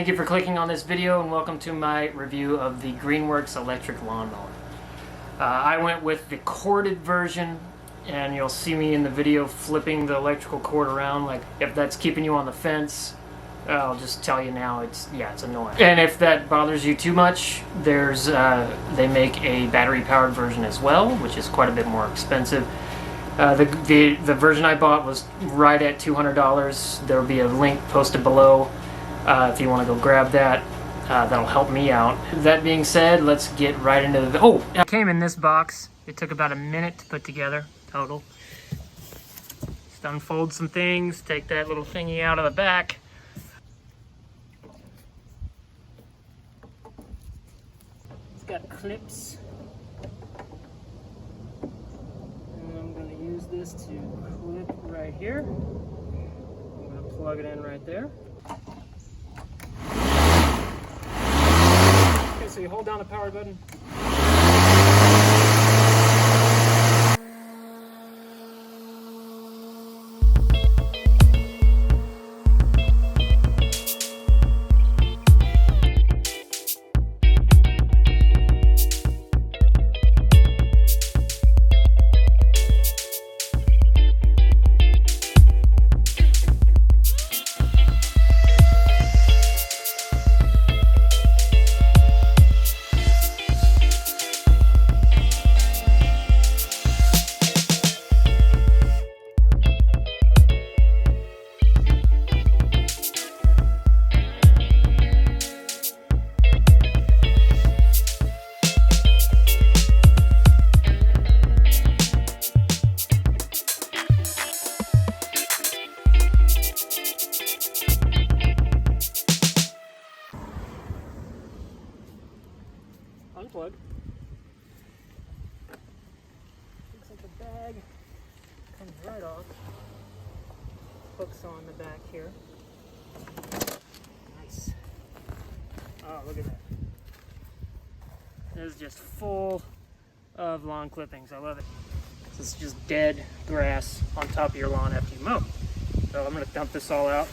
Thank you for clicking on this video and welcome to my review of the Greenworks electric lawnmower. I went with the corded version, and you'll see me in the video flipping the electrical cord around. Like, if that's keeping you on the fence, I'll just tell you now, it's annoying. And if that bothers you too much, there's they make a battery powered version as well, which is quite a bit more expensive. The version I bought was right at $200. There will be a link posted below if you want to go grab that. That'll help me out. That being said, let's get right into the... Oh! It came in this box. It took about a minute to put together, total. Just unfold some things, take that little thingy out of the back. It's got clips. And I'm going to use this to clip right here. I'm going to plug it in right there. Okay, so you hold down the power button. Unplug. Looks like the bag comes right off. Hooks on the back here. Nice. Oh, look at that. This is just full of lawn clippings. I love it. This is just dead grass on top of your lawn after you mow. So I'm going to dump this all out.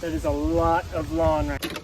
That is a lot of lawn right now.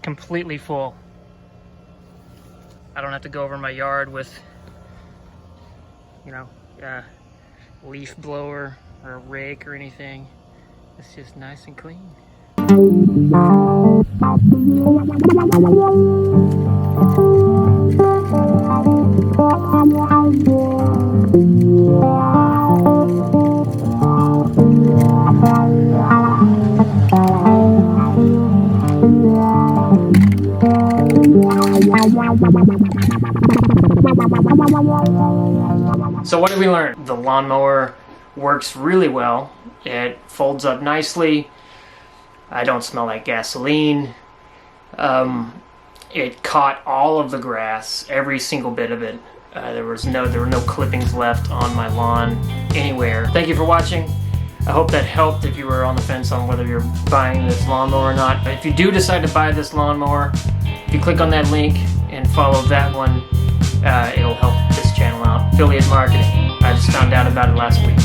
Completely full. don't have to go over my yard with, leaf blower or a rake or anything. It's just nice and clean. So what did we learn? The lawnmower works really well. It folds up nicely. I don't smell like gasoline. It caught all of the grass, every single bit of it. There were no clippings left on my lawn anywhere. Thank you for watching. I hope that helped if you were on the fence on whether you're buying this lawnmower or not. If you do decide to buy this lawnmower, if you click on that link and follow that one, it'll help this channel out. Affiliate marketing. I just found out about it last week.